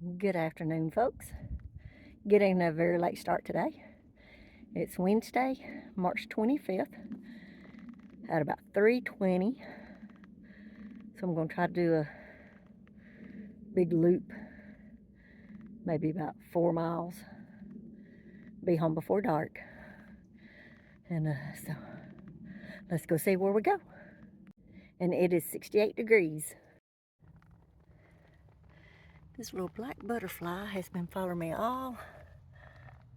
Good afternoon, folks. Getting a very late start today. It's Wednesday, March 25th at about 3:20. So I'm going to try to do a big loop, maybe about 4 miles. Be home before dark. And so let's go see where we go. And it is 68 degrees. This little black butterfly has been following me all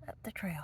up the trail.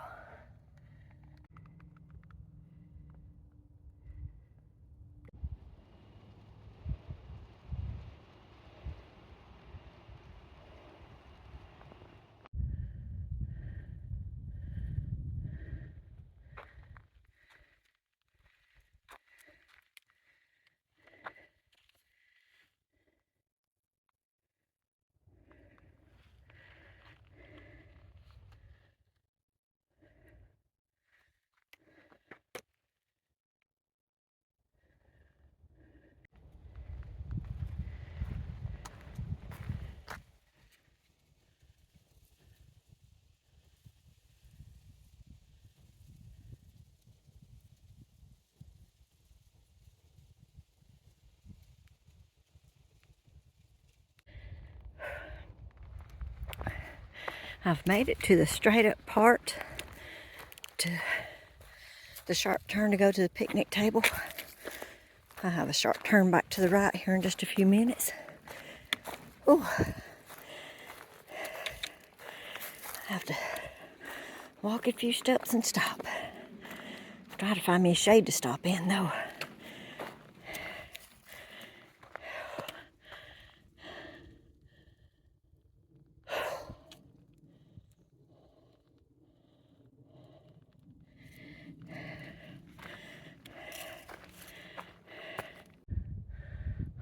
I've made it to the straight up part, to the sharp turn to go to the picnic table. I have a sharp turn back to the right here in just a few minutes. Oh, I have to walk a few steps and stop. Try to find me a shade to stop in though.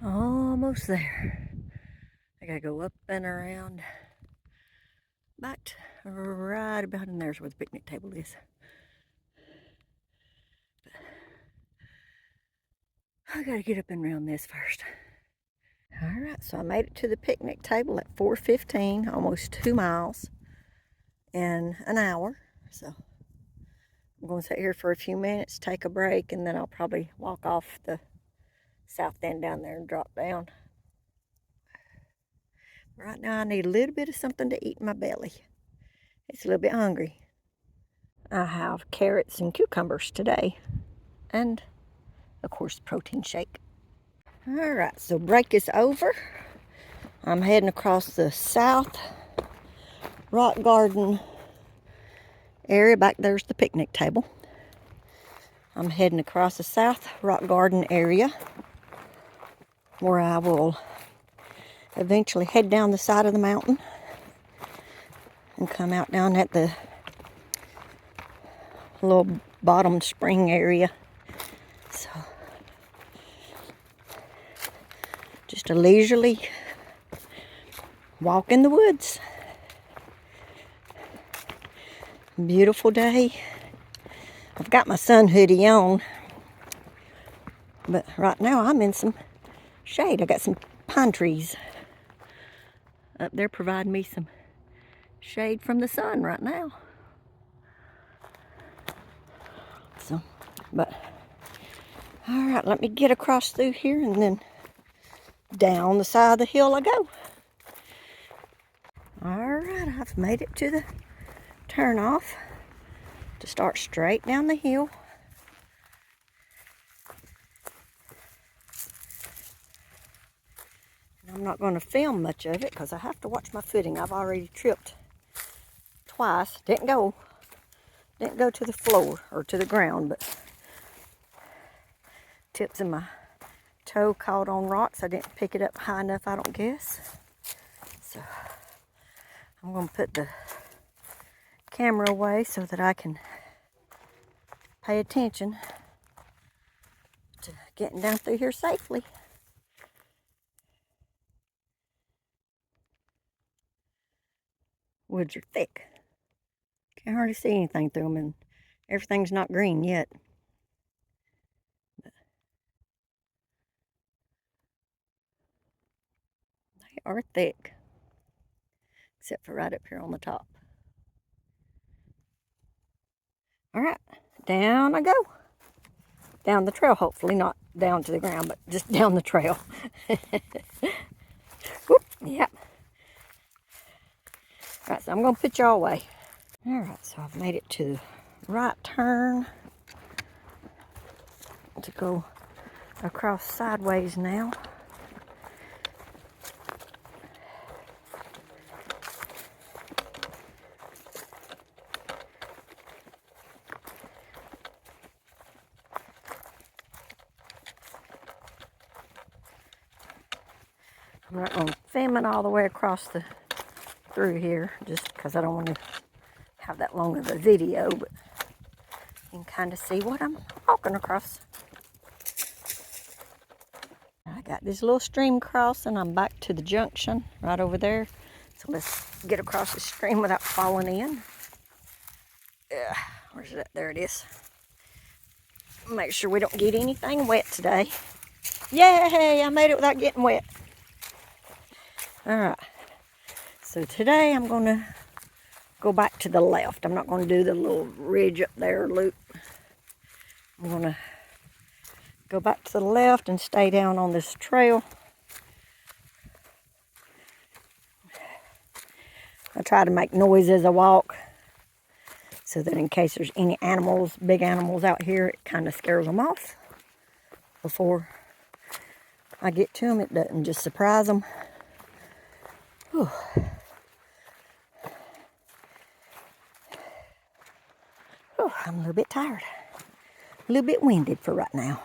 Almost there. I gotta go up and around. Back right about in there's where the picnic table is. I gotta get up and around this first. Alright, so I made it to the picnic table at 4:15, almost 2 miles in an hour. So I'm going to sit here for a few minutes, take a break, and then I'll probably walk off the south end down there and drop down. Right now I need a little bit of something to eat in my belly. It's a little bit hungry. I have carrots and cucumbers today, and of course protein shake. All right, so break is over. I'm heading across the south rock garden area. Back there's the picnic table. I'm heading across the south rock garden area where I will eventually head down the side of the mountain and come out down at the little bottom spring area. So just a leisurely walk in the woods. Beautiful day. I've got my sun hoodie on, but right now I'm in some shade. I got some pine trees up there providing me some shade from the sun right now. So, but all right, let me get across through here and then down the side of the hill I go. All right, I've made it to the turn off to start straight down the hill. I'm not going to film much of it because I have to watch my footing. I've already tripped twice. Didn't go to the floor or to the ground, but tips of my toe caught on rocks. I didn't pick it up high enough, I don't guess. So I'm going to put the camera away so that I can pay attention to getting down through here safely. Woods are thick. Can't hardly see anything through them, and everything's not green yet. But they are thick. except for right up here on the top. All right, down I go. Down the trail, hopefully not down to the ground, but just down the trail. Whoop, yep. All right, so I'm gonna put y'all away. All right, so I've made it to the right turn to go across sideways now. I'm not going to film it all the way across through here, just because I don't want to have that long of a video, but you can kind of see what I'm walking across. I got this little stream crossing. I'm back to the junction right over there. So let's get across the stream without falling in. Where's it at? There it is. Make sure we don't get anything wet today. Yay! I made it without getting wet. All right. So today I'm going to go back to the left. I'm not going to do the little ridge up there loop. I'm going to go back to the left and stay down on this trail. I try to make noise as I walk, so that in case there's any animals, big animals out here, it kind of scares them off before I get to them. It doesn't just surprise them. Whew. Oh, I'm a little bit tired, a little bit winded for right now.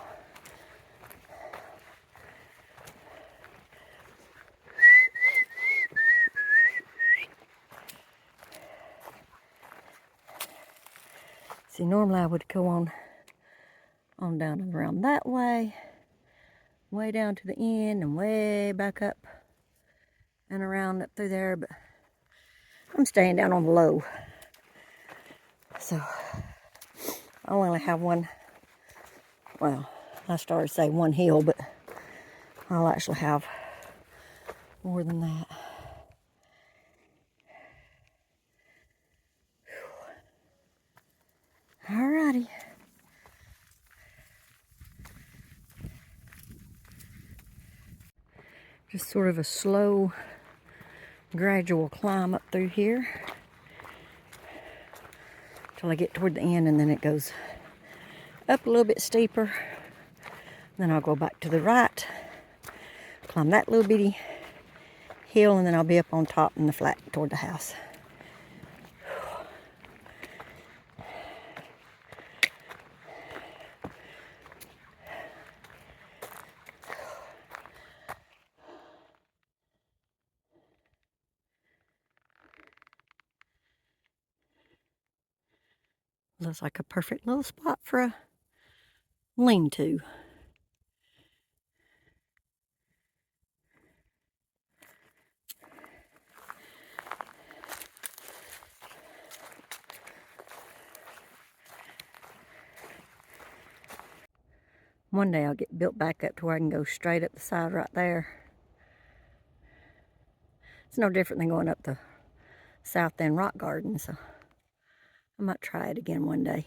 See, normally I would go on down and around that way down to the end and way back up and around up through there, but I'm staying down on the low. So I only have one, well, I started to say one hill, but I'll actually have more than that. Alrighty. Just sort of a slow, gradual climb up through here till I get toward the end, and then it goes up a little bit steeper. Then I'll go back to the right, climb that little bitty hill, and then I'll be up on top in the flat toward the house. Looks like a perfect little spot for a lean-to. One day I'll get built back up to where I can go straight up the side right there. It's no different than going up the south end rock garden, so I might try it again one day.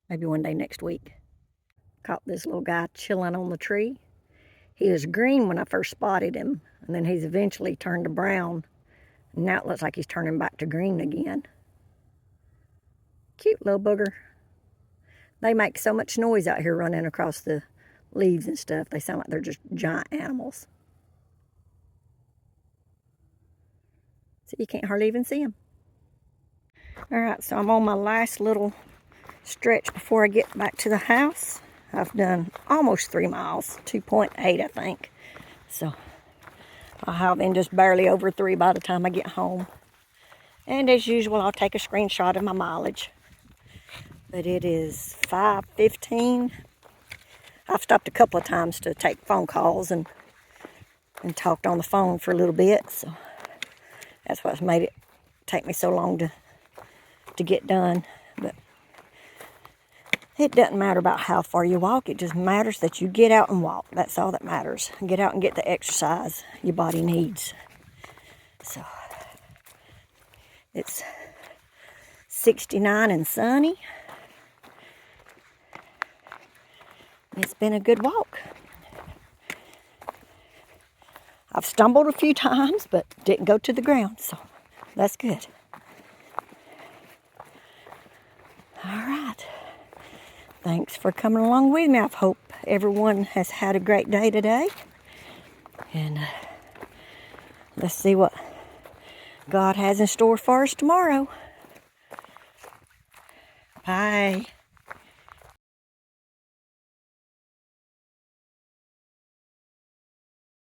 Maybe one day next week. Caught this little guy chilling on the tree. He was green when I first spotted him, and then he's eventually turned to brown. And now it looks like he's turning back to green again. Cute little booger. They make so much noise out here running across the leaves and stuff. They sound like they're just giant animals. So you can't hardly even see them. All right, so I'm on my last little stretch before I get back to the house. I've done almost 3 miles, 2.8 I think. So I'll have in just barely over 3 by the time I get home. And as usual, I'll take a screenshot of my mileage. But it is 5:15. I've stopped a couple of times to take phone calls and talked on the phone for a little bit. So that's what's made it take me so long to get done. But it doesn't matter about how far you walk. It just matters that you get out and walk. That's all that matters. Get out and get the exercise your body needs. So It's 69 and sunny. It's been a good walk. I've stumbled a few times, but didn't go to the ground, so that's good. All right. Thanks for coming along with me. I hope everyone has had a great day today. And let's see what God has in store for us tomorrow. Bye.